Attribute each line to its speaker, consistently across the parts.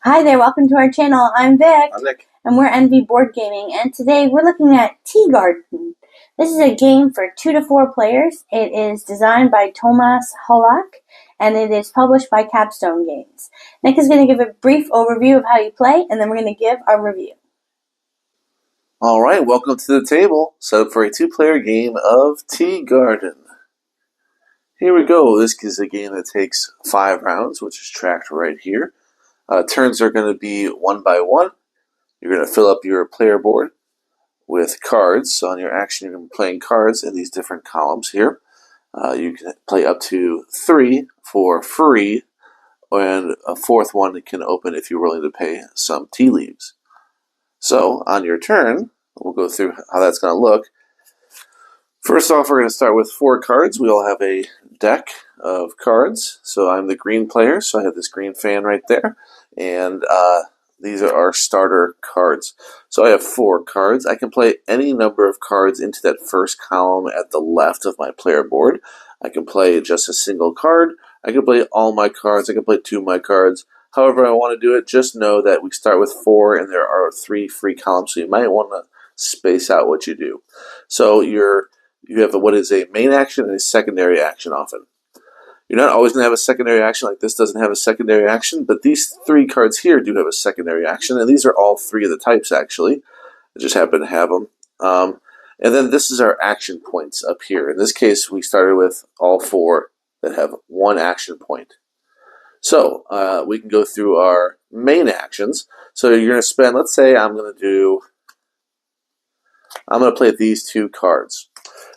Speaker 1: Hi there, welcome to our channel. I'm Vic.
Speaker 2: I'm Nick.
Speaker 1: And we're Envy Board Gaming, and today we're looking at Tea Garden. This is a game for 2 to 4 players. It is designed by Tomas Holak, and it is published by Capstone Games. Nick is going to give a brief overview of how you play, and then we're going to give our review.
Speaker 2: Alright, welcome to the table. Set up for a 2-player game of Tea Garden. Here we go. This is a game that takes 5 rounds, which is tracked right here. Turns are going to be 1 by 1. You're going to fill up your player board with cards. So on your action, you're going to be playing cards in these different columns here. You can play up to 3 for free, and a 4th one you can open if you're willing to pay some tea leaves. So on your turn, we'll go through how that's going to look. First off, we're going to start with 4 cards. We all have a deck of cards. So I'm the green player, so I have this green fan right there. And these are our starter cards. So I have 4 cards. I can play any number of cards into that first column at the left of my player board. I can play just a single card. I can play all my cards. I can play 2 of my cards. However I want to do it, just know that we start with 4 and there are 3 free columns, so you might want to space out what you do. So you have what is a main action and a secondary action often. You're not always going to have a secondary action, like this doesn't have a secondary action, but these 3 cards here do have a secondary action, and these are all 3 of the types actually. I just happen to have them. And then this is our action points up here. In this case, we started with all 4 that have 1 action point. So we can go through our main actions. So you're going to spend, let's say I'm going to play these 2 cards.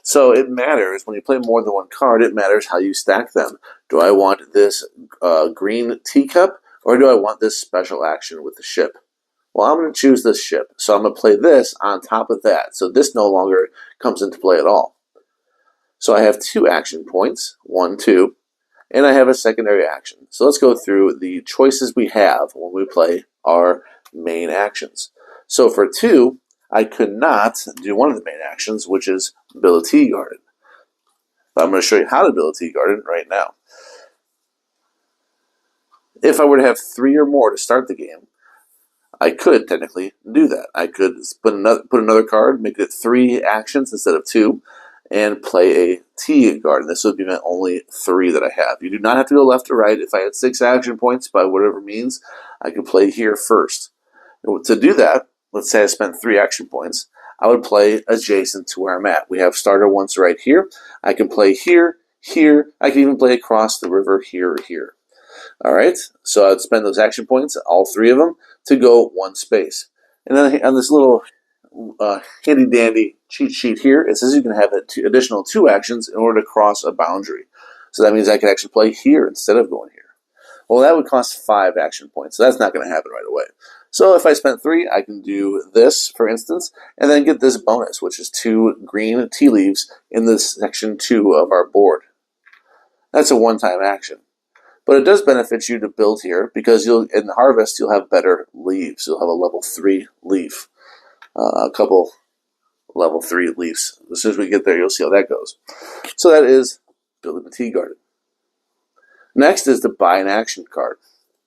Speaker 2: So it matters, when you play more than 1 card, it matters how you stack them. Do I want this green teacup, or do I want this special action with the ship? Well, I'm going to choose this ship. So I'm going to play this on top of that. So this no longer comes into play at all. So I have 2 action points, 1, 2. And I have a secondary action. So let's go through the choices we have when we play our main actions. So for 2, I could not do one of the main actions, which is build a tea garden. But I'm going to show you how to build a tea garden right now. If I were to have 3 or more to start the game, I could technically do that. I could put another card, make it 3 actions instead of 2, and play a tea garden. This would be my only 3 that I have. You do not have to go left or right. If I had 6 action points by whatever means, I could play here first. To do that, let's say I spent 3 action points, I would play adjacent to where I'm at. We have starter ones right here. I can play here, here. I can even play across the river here or here. All right, so I'd spend those action points, all 3 of them, to go 1 space. And then on this little handy-dandy cheat sheet here, it says you can have additional 2 actions in order to cross a boundary. So that means I can actually play here instead of going here. Well, that would cost 5 action points, so that's not going to happen right away. So if I spent 3, I can do this, for instance, and then get this bonus, which is 2 green tea leaves in this section 2 of our board. That's a one-time action. But it does benefit you to build here, because in the harvest, you'll have better leaves. You'll have a level 3 leaf. A couple level 3 leaves. As soon as we get there, you'll see how that goes. So that is building a tea garden. Next is to buy an action card.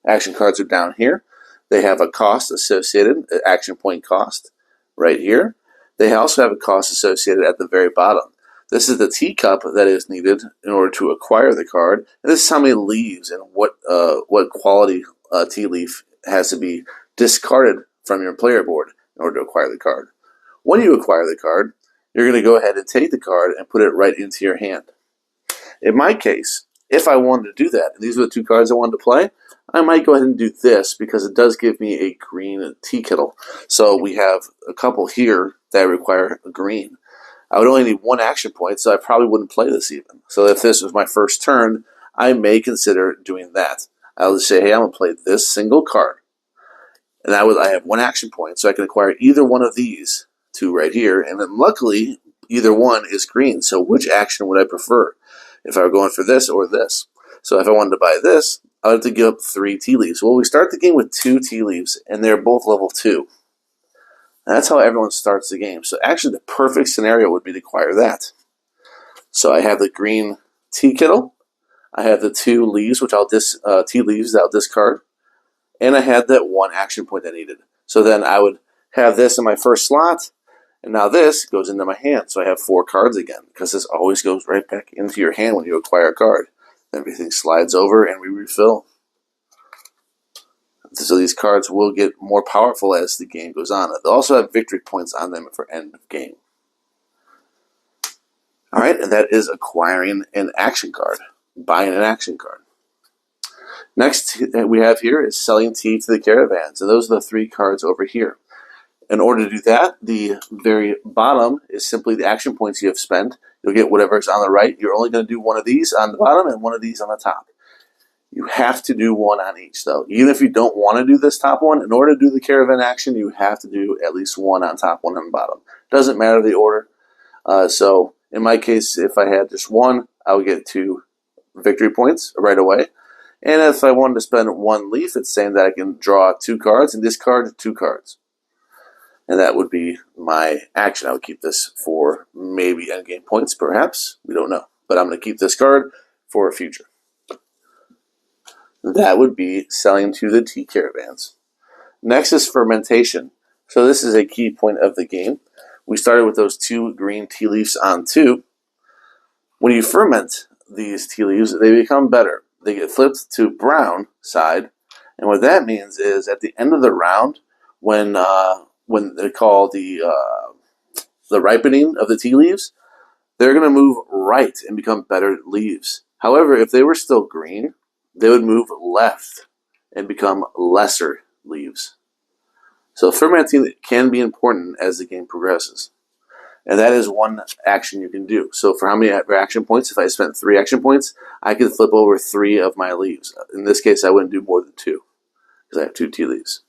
Speaker 2: Action cards are down here. They have a cost associated, an action point cost, right here. They also have a cost associated at the very bottom. This is the teacup that is needed in order to acquire the card. And this is how many leaves and what quality tea leaf has to be discarded from your player board in order to acquire the card. When you acquire the card, you're going to go ahead and take the card and put it right into your hand. In my case, if I wanted to do that, and these are the 2 cards I wanted to play, I might go ahead and do this because it does give me a green tea kettle. So we have a couple here that require a green. I would only need 1 action point, so I probably wouldn't play this even. So if this was my first turn, I may consider doing that. I'll just say, hey, I'm going to play this single card. And I have 1 action point, so I can acquire either one of these 2 right here. And then luckily, either one is green. So which action would I prefer if I were going for this or this? So if I wanted to buy this, I would have to give up 3 tea leaves. Well, we start the game with 2 tea leaves, and they're both level 2. And that's how everyone starts the game. So actually, the perfect scenario would be to acquire that. So I have the green tea kettle. I have the 2 leaves, which tea leaves that I'll discard. and I had that one action point I needed. So then I would have this in my first slot, and now this goes into my hand. So I have 4 cards again, because this always goes right back into your hand when you acquire a card. Everything slides over and we refill. So these cards will get more powerful as the game goes on. They'll also have victory points on them for end of game. Alright, and that is acquiring an action card, buying an action card. Next we have here is selling tea to the caravans, and those are the 3 cards over here. In order to do that, the very bottom is simply the action points you have spent. You'll get whatever's on the right. You're only going to do one of these on the bottom and one of these on the top. You have to do one on each, though. Even if you don't want to do this top one, in order to do the caravan action, you have to do at least one on top, one on the bottom. Doesn't matter the order. So in my case, if I had just one, I would get 2 victory points right away. And if I wanted to spend 1 leaf, it's saying that I can draw 2 cards and discard 2 cards. And that would be my action. I would keep this for maybe endgame points, perhaps. We don't know. But I'm going to keep this card for a future. That would be selling to the tea caravans. Next is fermentation. So this is a key point of the game. We started with those 2 green tea leaves on 2. When you ferment these tea leaves, they become better. They get flipped to brown side. And what that means is at the end of the round, when they call the ripening of the tea leaves, they're going to move right and become better leaves. However, if they were still green, they would move left and become lesser leaves. So fermenting can be important as the game progresses. And that is one action you can do. So for how many action points? If I spent 3 action points, I could flip over 3 of my leaves. In this case, I wouldn't do more than 2 because I have 2 tea leaves.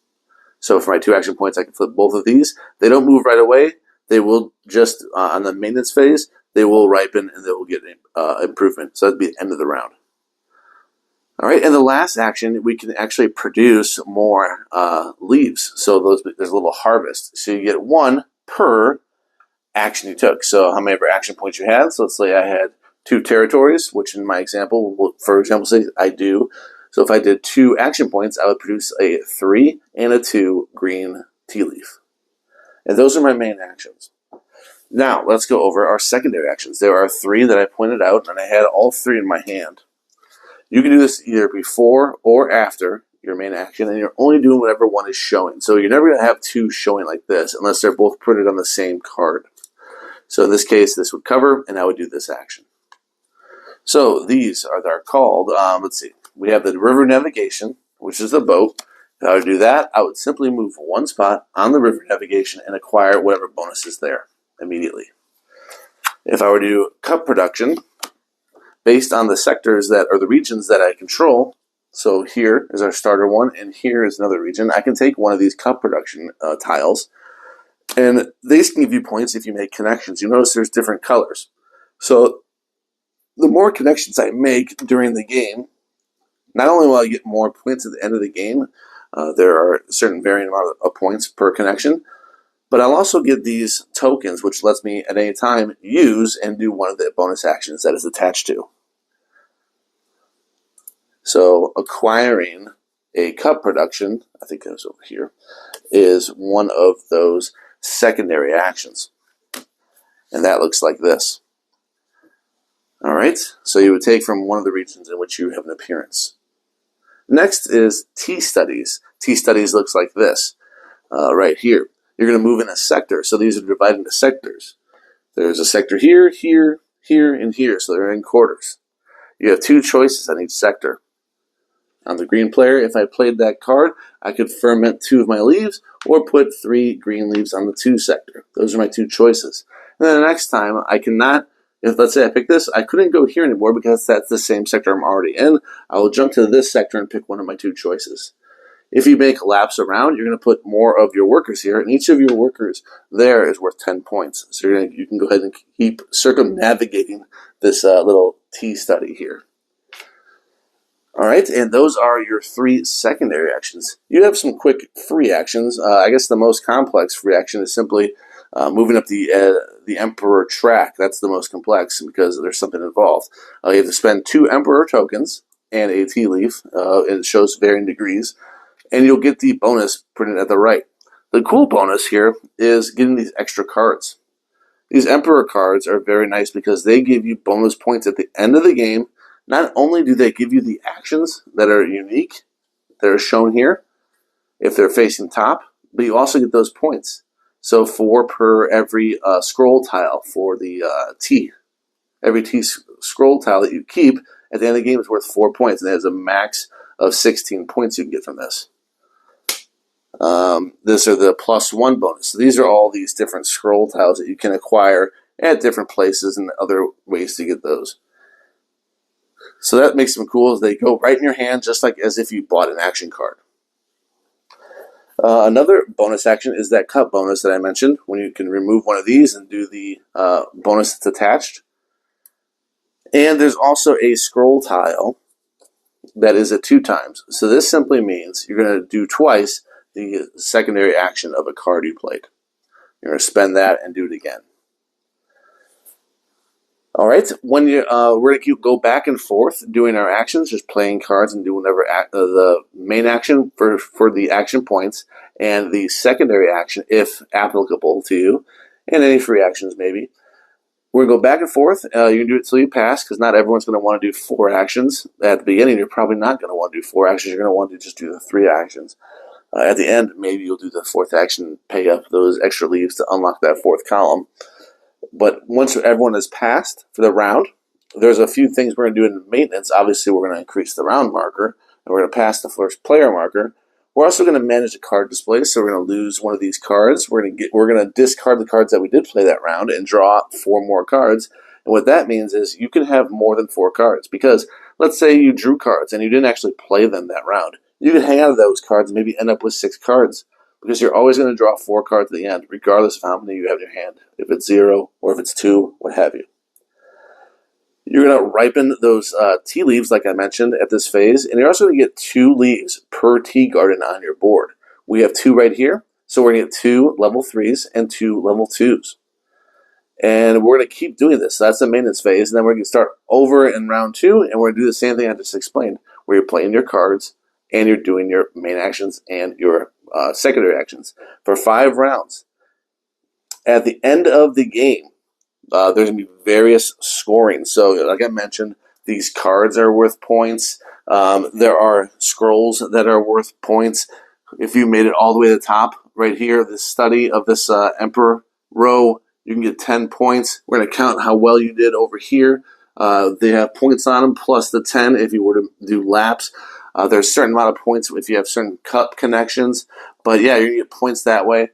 Speaker 2: So for my 2 action points, I can flip both of these. They don't move right away. They will just, on the maintenance phase, they will ripen and they will get improvement. So that would be the end of the round. All right, and the last action, we can actually produce more leaves. So there's a little harvest. So you get 1 per action you took. So how many action points you had. So let's say I had 2 territories, which in my example, for example, say I do. So if I did 2 action points, I would produce a 3 and a 2 green tea leaf. And those are my main actions. Now, let's go over our secondary actions. There are 3 that I pointed out, and I had all 3 in my hand. You can do this either before or after your main action, and you're only doing whatever one is showing. So you're never going to have 2 showing like this unless they're both printed on the same card. So in this case, this would cover, and I would do this action. So these are called, let's see, we have the river navigation, which is the boat. If I would do that, I would simply move 1 spot on the river navigation and acquire whatever bonus is there immediately. If I were to do cup production, based on the sectors that are the regions that I control, so here is our starter one, and here is another region, I can take one of these cup production tiles, and these can give you points if you make connections. You notice there's different colors. So the more connections I make during the game, not only will I get more points at the end of the game, there are a certain varying amount of points per connection, but I'll also get these tokens, which lets me at any time use and do one of the bonus actions that is attached to. So acquiring a cup production, I think that's over here, is one of those secondary actions. And that looks like this. All right, so you would take from one of the regions in which you have an appearance. Next is tea studies. Tea studies looks like this, right here. You're going to move in a sector, so these are divided into sectors. There's a sector here, here, here, and here, so they're in quarters. You have 2 choices on each sector. On the green player, if I played that card, I could ferment 2 of my leaves or put 3 green leaves on the 2 sector. Those are my 2 choices. And then the next time, I cannot, if let's say I pick this, I couldn't go here anymore because that's the same sector I'm already in. I will jump to this sector and pick one of my 2 choices. If you make laps around, you're going to put more of your workers here, and each of your workers there is worth 10 points. So you can go ahead and keep circumnavigating this little tea study here. All right, and those are your 3 secondary actions. You have some quick free actions. I guess the most complex free action is simply moving up the Emperor track. That's the most complex because there's something involved. You have to spend 2 Emperor tokens and a tea leaf. It shows varying degrees. and you'll get the bonus printed at the right. The cool bonus here is getting these extra cards. These Emperor cards are very nice because they give you bonus points at the end of the game. Not only do they give you the actions that are unique, that are shown here, if they're facing top, but you also get those points. So 4 per every scroll tile for the T. Every T scroll tile that you keep at the end of the game is worth 4 points, and there's a max of 16 points you can get from this. These are the +1 bonus. So these are all these different scroll tiles that you can acquire at different places and other ways to get those. So that makes them cool. They go right in your hand just like as if you bought an action card. Another bonus action is that cut bonus that I mentioned, when you can remove one of these and do the bonus that's attached. And there's also a scroll tile that is at 2 times. So this simply means you're going to do twice the secondary action of a card you played. You're going to spend that and do it again. All right, when you we're going to go back and forth doing our actions, just playing cards and doing whatever the main action for the action points, and the secondary action, if applicable to you, and any free actions maybe. We're going to go back and forth. You can do it till you pass, because not everyone's going to want to do 4 actions. At the beginning, you're probably not going to want to do 4 actions. You're going to want to just do the 3 actions. At the end, maybe you'll do the 4th action, pay up those extra leaves to unlock that 4th column. But once everyone has passed for the round, there's a few things we're going to do in maintenance. Obviously, we're going to increase the round marker, and we're going to pass the first player marker. We're also going to manage the card display, so we're going to lose one of these cards. We're going to discard the cards that we did play that round and draw 4 more cards. And what that means is you can have more than 4 cards, because let's say you drew cards and you didn't actually play them that round. You can hang out of those cards and maybe end up with 6 cards, because you're always going to draw 4 cards at the end, regardless of how many you have in your hand. If it's 0 or if it's 2, what have you. You're going to ripen those tea leaves, like I mentioned, at this phase, and you're also going to get 2 leaves per tea garden on your board. We have 2 right here, so we're going to get 2 level 3s and 2 level 2s. And we're going to keep doing this. So that's the maintenance phase, and then we're going to start over in round 2, and we're going to do the same thing I just explained, where you're playing your cards, and you're doing your main actions and your secondary actions for 5 rounds. At the end of the game, there's going to be various scoring. So, like I mentioned, these cards are worth points. There are scrolls that are worth points. If you made it all the way to the top, right here, the study of this Emperor row, you can get 10 points. We're going to count how well you did over here. They have points on them, plus the 10 if you were to do laps. There's a certain amount of points if you have certain cup connections. But yeah, you're going to get points that way.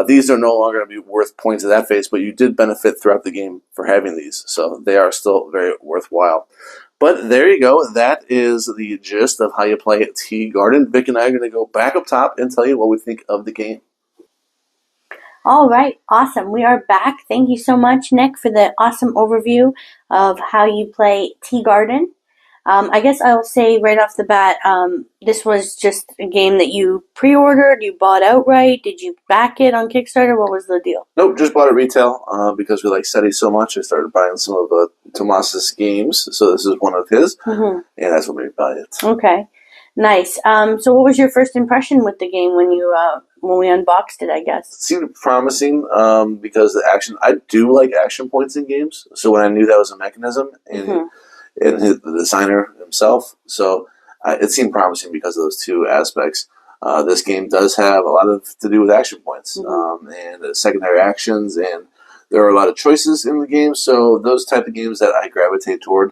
Speaker 2: These are no longer going to be worth points at that phase, but you did benefit throughout the game for having these. So they are still very worthwhile. But there you go. That is the gist of how you play at Tea Garden. Vic and I are going to go back up top and tell you what we think of the game.
Speaker 1: All right, awesome. We are back. Thank you so much, Nick, for the awesome overview of how you play Tea Garden. I guess I'll say right off the bat, this was just a game that you pre-ordered, you bought outright, did you back it on Kickstarter? What was the deal?
Speaker 2: Nope, just bought it retail because we like SETI so much. I started buying some of Tomas's games, so this is one of his, and that's what made me buy it.
Speaker 1: Okay, nice. So what was your first impression with the game when we unboxed it, I guess?
Speaker 2: It seemed promising because the action, I do like action points in games, so when I knew that was a mechanism, and the designer himself. So it seemed promising because of those 2 aspects. This game does have a lot to do with action points and secondary actions, and there are a lot of choices in the game. So those type of games that I gravitate toward.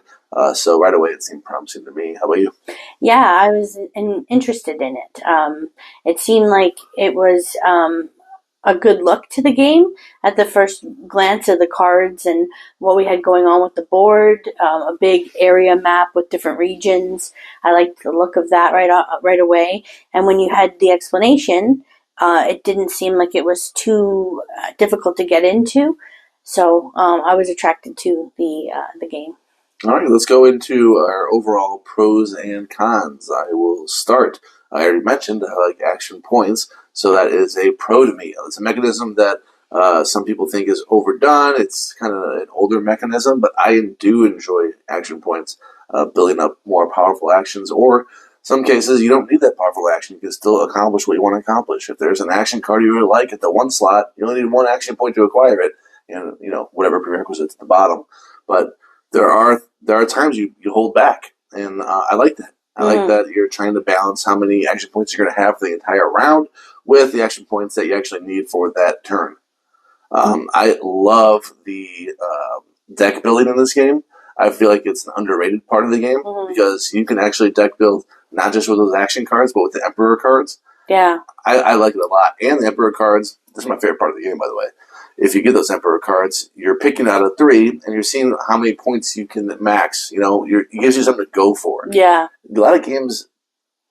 Speaker 2: So right away, it seemed promising to me. How about you?
Speaker 1: Yeah, I was interested in it. It seemed like it was a good look to the game at the first glance of the cards and what we had going on with the board, a big area map with different regions. I liked the look of that right away. And when you had the explanation, it didn't seem like it was too difficult to get into. So I was attracted to the game.
Speaker 2: All right, let's go into our overall pros and cons. I will start. I already mentioned I like action points, so that is a pro to me. It's a mechanism that some people think is overdone. It's kind of an older mechanism, but I do enjoy action points, building up more powerful actions, or Some cases, you don't need that powerful action. You can still accomplish what you want to accomplish. If there's an action card you really like at the one slot, you only need one action point to acquire it, and whatever prerequisites at the bottom. But there are times you hold back, and I like that. I like that you're trying to balance how many action points you're going to have for the entire round with the action points that you actually need for that turn. I love the deck building in this game. I feel like it's an underrated part of the game because you can actually deck build not just with those action cards, but with the Emperor cards.
Speaker 1: Yeah.
Speaker 2: I like it a lot. And the Emperor cards, this is my favorite part of the game, by the way. If you get those Emperor cards, you're picking out of 3, and you're seeing how many points you can max. It gives you something to go for.
Speaker 1: Yeah.
Speaker 2: A lot of games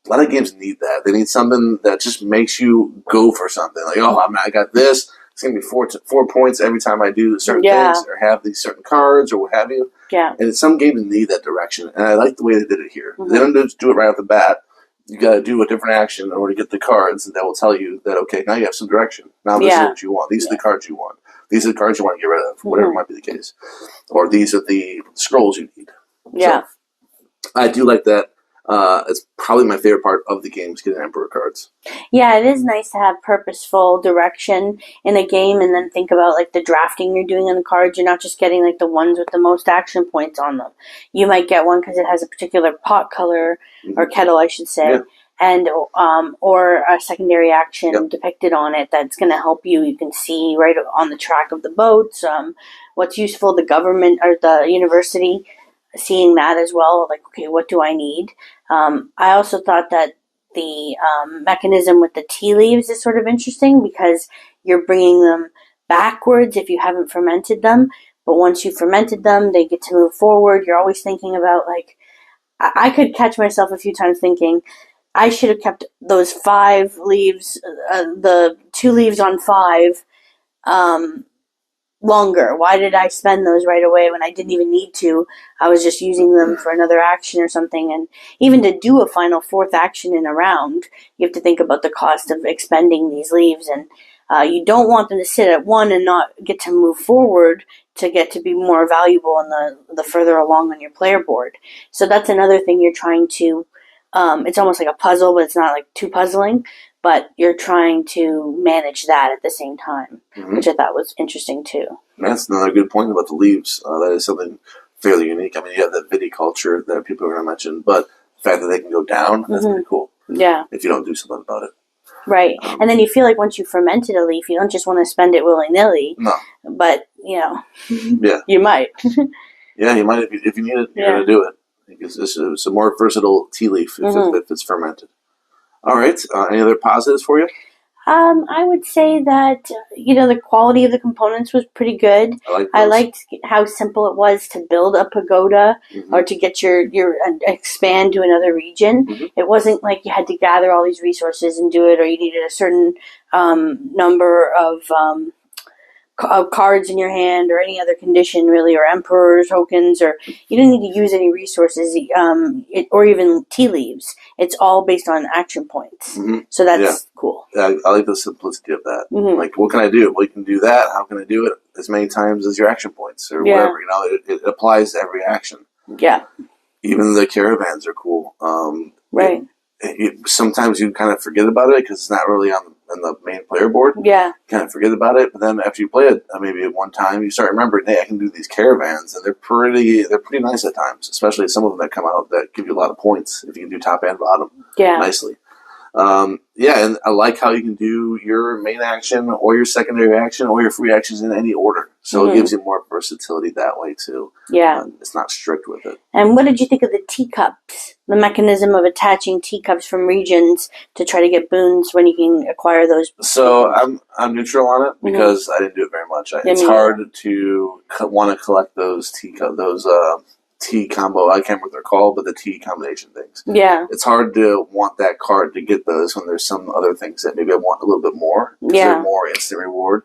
Speaker 2: need that. They need something that just makes you go for something. Like, I got this. It's going to be 4 points every time I do certain things or have these certain cards or what have you.
Speaker 1: Yeah.
Speaker 2: And some games need that direction. And I like the way they did it here. They don't just do it right off the bat. You got to do a different action in order to get the cards that will tell you that, okay, now you have some direction. Now this is what you want. These are the cards you want. These are the cards you want to get rid of, whatever might be the case. Or these are the scrolls you need.
Speaker 1: Yeah.
Speaker 2: So, I do like that. It's probably my favorite part of the game is getting Emperor cards.
Speaker 1: Yeah, it is nice to have purposeful direction in a game and then think about like the drafting you're doing on the cards. You're not just getting like the ones with the most action points on them. You might get one because it has a particular pot color or kettle, I should say, and or a secondary action depicted on it that's going to help you. You can see right on the track of the boats what's useful. The government or the university seeing that as well. Like, okay, what do I need? I also thought that the mechanism with the tea leaves is sort of interesting because you're bringing them backwards if you haven't fermented them. But once you've fermented them, they get to move forward. You're always thinking about, like, I could catch myself a few times thinking, I should have kept those 5 leaves, the 2 leaves on 5, longer. Why did I spend those right away when I didn't even need to? I was just using them for another action or something. And even to do a final 4th action in a round, you have to think about the cost of expending these leaves. And you don't want them to sit at 1 and not get to move forward to get to be more valuable in the further along on your player board. So that's another thing you're trying to, it's almost like a puzzle, but it's not like too puzzling. But you're trying to manage that at the same time, which I thought was interesting too.
Speaker 2: That's another good point about the leaves. That is something fairly unique. I mean, you have that viticulture that people are going to mention, but the fact that they can go down, that's pretty cool.
Speaker 1: Yeah.
Speaker 2: If you don't do something about it.
Speaker 1: Right. And then you feel like once you fermented a leaf, you don't just want to spend it willy-nilly.
Speaker 2: No.
Speaker 1: But, you might.
Speaker 2: Yeah, you might. If you need it, you're going to do it. Because it's a more versatile tea leaf if it's fermented. All right. Any other positives for you?
Speaker 1: I would say that, the quality of the components was pretty good. I liked how simple it was to build a pagoda or to get your expand to another region. It wasn't like you had to gather all these resources and do it, or you needed a certain number of cards in your hand or any other condition really, or emperor tokens, or you didn't need to use any resources or even tea leaves. It's all based on action points. So that's cool.
Speaker 2: Yeah, I like the simplicity of that. Like, what can I do? Well, you can do that. How can I do it as many times as your action points or whatever? It applies to every action. Yeah. Even the caravans are cool.
Speaker 1: Right.
Speaker 2: Sometimes you kind of forget about it because it's not really on the main player board.
Speaker 1: Yeah.
Speaker 2: Kind of forget about it, but then after you play it, maybe at one time, you start remembering, hey, I can do these caravans, and they're pretty nice at times, especially some of them that come out that give you a lot of points if you can do top and bottom nicely. And I like how you can do your main action or your secondary action or your free actions in any order. So it gives you more versatility that way too. Yeah. It's not strict with it.
Speaker 1: And what did you think of the teacups? The mechanism of attaching teacups from regions to try to get boons when you can acquire those.
Speaker 2: So I'm neutral on it because I didn't do it very much. It's hard to want to collect those teacup, tea combo, I can't remember what they're called, but the tea combination things. Yeah. It's hard to want that card to get those when there's some other things that maybe I want a little bit more. Yeah. They're more instant reward.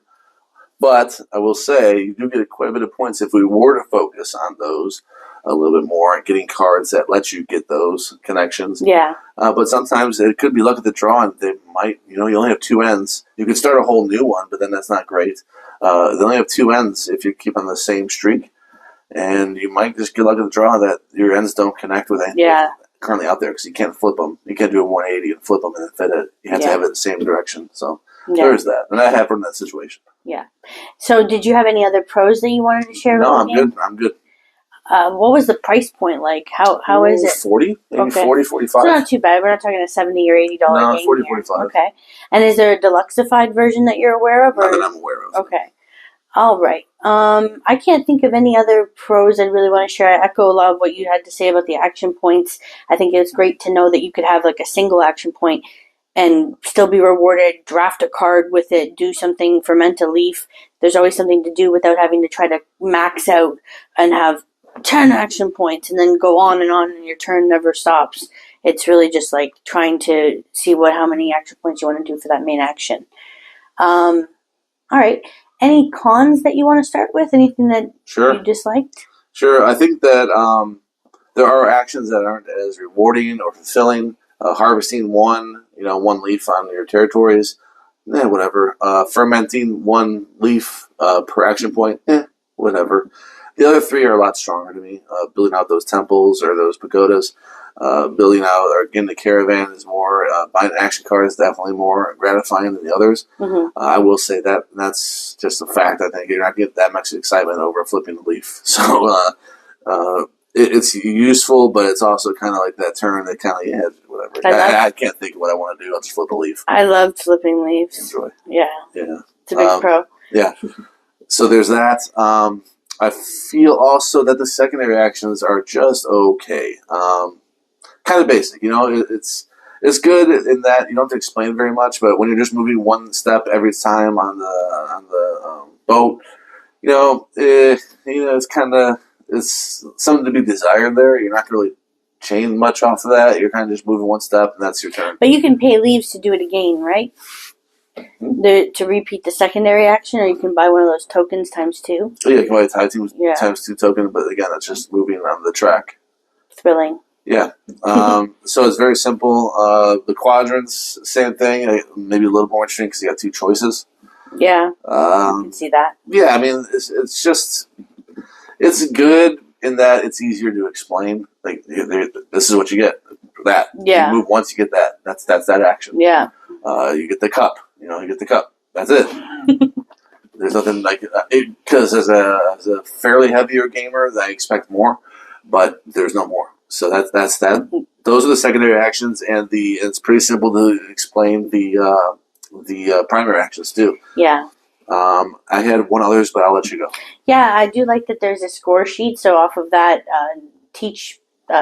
Speaker 2: But I will say, you do get quite a bit of points if we were to focus on those a little bit more and getting cards that let you get those connections. Yeah. But sometimes it could be luck of the draw, and they might, you only have 2 ends. You could start a whole new one, but then that's not great. They only have 2 ends if you keep on the same streak. And you might just get luck of the draw that your ends don't connect with anything. Yeah. currently out there because you can't flip them. You can't do a 180 and flip them and then fit it. You have to have it the same direction. So there's that. And I have run that situation.
Speaker 1: Yeah. So did you have any other pros that you wanted to share?
Speaker 2: No,
Speaker 1: with
Speaker 2: I'm
Speaker 1: the game?
Speaker 2: good. I'm good.
Speaker 1: What was the price point like? How is it?
Speaker 2: 40? Maybe
Speaker 1: Okay.
Speaker 2: 40, 45.
Speaker 1: So not too bad. We're not talking a $70 or $80
Speaker 2: No,
Speaker 1: game
Speaker 2: 40,
Speaker 1: here.
Speaker 2: 45.
Speaker 1: Okay. And is there a deluxified version that you're aware of?
Speaker 2: Not that I'm aware of.
Speaker 1: Okay. All right. I can't think of any other pros I'd really want to share. I echo a lot of what you had to say about the action points. I think it's great to know that you could have like a single action point and still be rewarded, draft a card with it, do something, ferment a leaf. There's always something to do without having to try to max out and have 10 action points and then go on and your turn never stops. It's really just like trying to see how many action points you want to do for that main action. All right. Any cons that you want to start with? Anything that you disliked?
Speaker 2: Sure. I think that there are actions that aren't as rewarding or fulfilling. Harvesting one leaf on your territories, whatever. Fermenting one leaf per action point, whatever. The other three are a lot stronger to me. Building out those temples or those pagodas, building out or getting the caravan is more. Buying an action card is definitely more gratifying than the others.
Speaker 1: Mm-hmm.
Speaker 2: I will say that, and that's just a fact. I think you're not getting that much excitement over flipping a leaf. So it's useful, but it's also kind of like that turn that kind of whatever. I can't think of what I want to do. I'll just flip a leaf.
Speaker 1: I love flipping leaves.
Speaker 2: Enjoy.
Speaker 1: Yeah. It's a big pro.
Speaker 2: Yeah. So there's that. I feel also that the secondary actions are just okay. Kind of basic, It's good in that you don't have to explain very much, but when you're just moving one step every time on the boat, it's something to be desired there. You're not going to really change much off of that. You're kind of just moving one step, and that's your turn.
Speaker 1: But you can pay leaves to do it again, right? To repeat the secondary action, or you can buy one of those tokens times 2.
Speaker 2: Yeah, you can buy a tie team times 2 token, but again, it's just moving on the track.
Speaker 1: Thrilling.
Speaker 2: Yeah. So it's very simple. The quadrants, same thing. Maybe a little more interesting because you got 2 choices.
Speaker 1: Yeah, I can see that.
Speaker 2: Yeah, I mean, it's good in that it's easier to explain. Like, this is what you get. That.
Speaker 1: Yeah.
Speaker 2: You move once, you get that. That's that action.
Speaker 1: Yeah.
Speaker 2: You get the cup. You get the cup. That's it. There's nothing like because as a fairly heavier gamer, I expect more, but there's no more. So that's that. Those are the secondary actions, and it's pretty simple to explain the primary actions too.
Speaker 1: Yeah.
Speaker 2: I had one others, but I'll let you go.
Speaker 1: Yeah, I do like that there's a score sheet. So off of that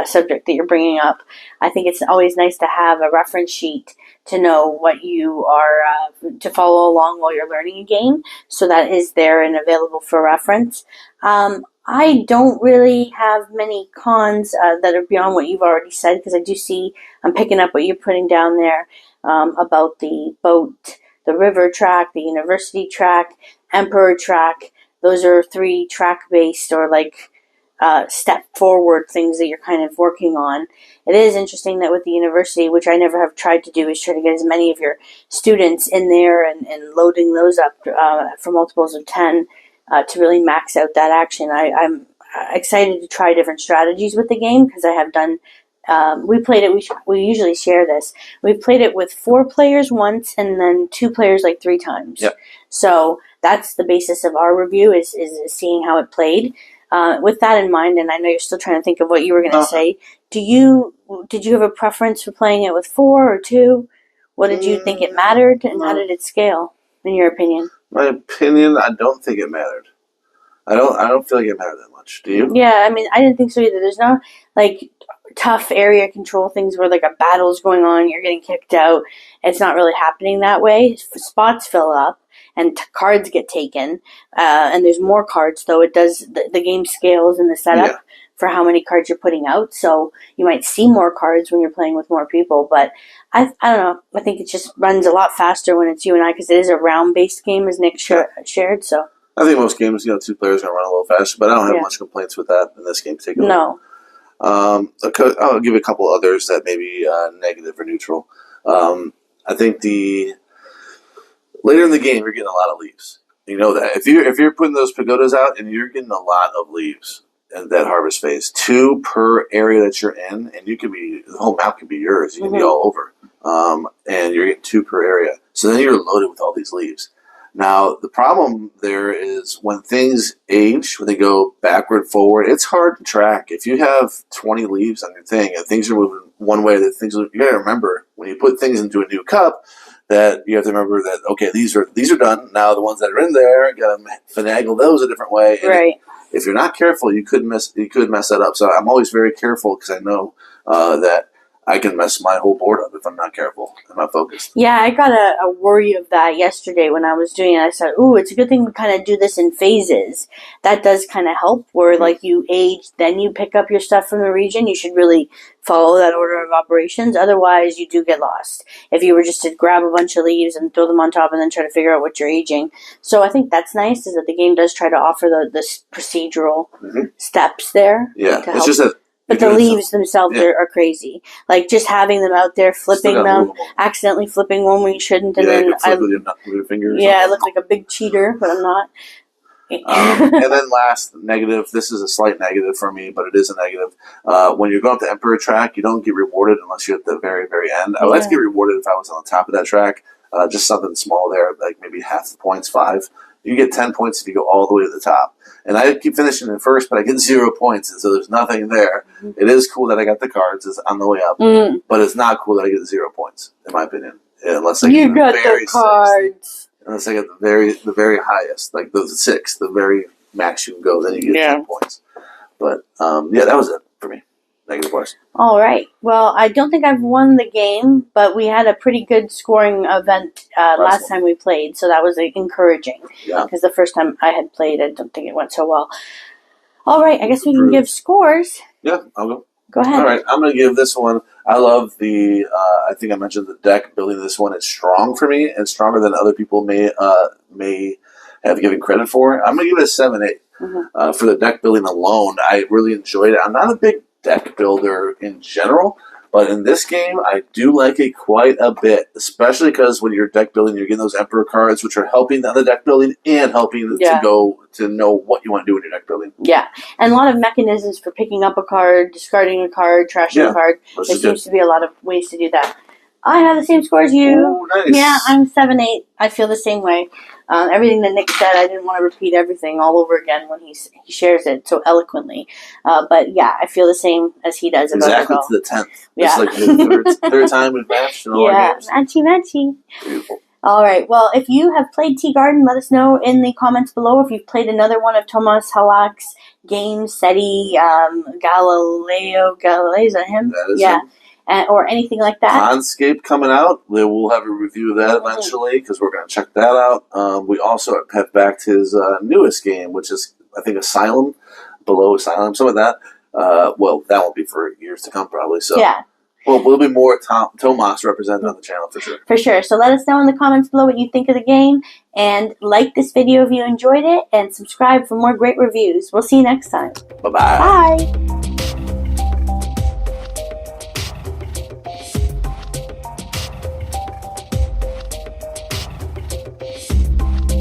Speaker 1: subject that you're bringing up, I think it's always nice to have a reference sheet to know what you are to follow along while you're learning a game. So that is there and available for reference. I don't really have many cons that are beyond what you've already said, because I do see, I'm picking up what you're putting down there about the boat, the river track, the university track, emperor track. Those are 3 track-based or step forward things that you're kind of working on. It is interesting that with the university, which I never have tried to do, is try to get as many of your students in there and loading those up for multiples of 10 to really max out that action. I'm excited to try different strategies with the game, because I have done. We played it. We usually share this. We've played it with 4 players once, and then 2 players 3 times.
Speaker 2: Yep.
Speaker 1: So that's the basis of our review is seeing how it played. With that in mind, and I know you're still trying to think of what you were going to say. Did you have a preference for playing it with 4 or 2? What did you think it mattered, and how did it scale, in your opinion?
Speaker 2: My opinion, I don't think it mattered. I don't feel like it mattered that much. Do you?
Speaker 1: Yeah, I mean, I didn't think so either. There's no tough area control things where a battle's going on, you're getting kicked out. It's not really happening that way. Spots fill up and cards get taken, and there's more cards, though it does the game scales in the setup for how many cards you're putting out. So you might see more cards when you're playing with more people, but I don't know. I think it just runs a lot faster when it's you and I, because it is a round-based game, as Nick shared. So
Speaker 2: I think most games, 2 players are going to run a little faster, but I don't have much complaints with that in this game particularly.
Speaker 1: No.
Speaker 2: I'll give a couple others that may be negative or neutral. I think later in the game, you're getting a lot of leaves. You know that if you're putting those pagodas out and you're getting a lot of leaves, that harvest phase. 2 per area that you're in, and you can be, the whole map can be yours. You can be all over. And you're getting 2 per area. So then you're loaded with all these leaves. Now, the problem there is when things age, when they go backward, forward, it's hard to track. If you have 20 leaves on your thing and things are moving one way, you got to remember when you put things into a new cup that you have to remember that, okay, these are done. Now the ones that are in there, you got to finagle those a different way. And
Speaker 1: right.
Speaker 2: If you're not careful, you could mess that up. So I'm always very careful because I know that I can mess my whole board up if I'm not careful. I'm not focused.
Speaker 1: Yeah, I got a worry of that yesterday when I was doing it. I said, ooh, it's a good thing we kind of do this in phases. That does kind of help where, like, you age, then you pick up your stuff from the region. You should really follow that order of operations. Otherwise, you do get lost if you were just to grab a bunch of leaves and throw them on top and then try to figure out what you're aging. So I think that's nice is that the game does try to offer the procedural steps there.
Speaker 2: Yeah, it's just that.
Speaker 1: But the leaves themselves are crazy. Like, just having them out there, flipping them, accidentally flipping one when you shouldn't. And then
Speaker 2: you can flip with your fingers.
Speaker 1: Yeah, I look like a big cheater, but I'm not.
Speaker 2: And then last, negative. This is a slight negative for me, but it is a negative. When you're going up the Emperor track, you don't get rewarded unless you're at the very, very end. I would like to get rewarded if I was on the top of that track. Just something small there, like maybe half the points, 5. You get 10 points if you go all the way to the top. And I keep finishing in first, but I get 0 points, and so there's nothing there. It is cool that I got the cards. It's on the way up. But it's not cool that I get 0 points, in my opinion. Unless I get
Speaker 1: got the cards.
Speaker 2: Unless I get the very highest, like the 6, the very max you can go, then you get 10 points. But, that was it for me. Negative course.
Speaker 1: All right. Well, I don't think I've won the game, but we had a pretty good scoring event last time we played, so that was encouraging. Yeah. Because the first time I had played, I don't think it went so well. All right. I guess we can give scores.
Speaker 2: Yeah, I'll go.
Speaker 1: Go ahead.
Speaker 2: All right. I'm going to give this one. I love the. I think I mentioned the deck building. This one is strong for me and stronger than other people may have given credit for. I'm going to give it a 7-8 for the deck building alone. I really enjoyed it. I'm not a big deck builder in general, but in this game I do like it quite a bit, especially because when you're deck building, you're getting those Emperor cards, which are helping on the deck building and helping to know what you want to do in your deck building. Yeah, and a lot of mechanisms for picking up a card, discarding a card, trashing a card. There seems to be a lot of ways to do that. I have the same score as you. Ooh, nice.
Speaker 1: Yeah, I'm 7-8. I feel the same way. Everything that Nick said, I didn't want to repeat everything all over again when he shares it so eloquently. But yeah, I feel the same as he does.
Speaker 2: Exactly to the 10th. Yeah. It's like the third time we've matched in all our games.
Speaker 1: Matchy.
Speaker 2: Beautiful.
Speaker 1: All right. Well, if you have played Tea Garden, let us know in the comments below. If you've played another one of Tomas Halak's games, SETI, Galileo, is that him?
Speaker 2: That is him.
Speaker 1: Or anything like that.
Speaker 2: Onscape coming out. We'll have a review of that eventually because we're going to check that out. We also have backed his newest game, which is, I think, Asylum, Below Asylum, some of that. Well, that won't be for years to come probably. So yeah. Well, there'll be more Tomas represented on the channel for sure. For sure. So let us know in the comments below what you think of the game. And like this video if you enjoyed it. And subscribe for more great reviews. We'll see you next time. Bye-bye.
Speaker 1: Bye.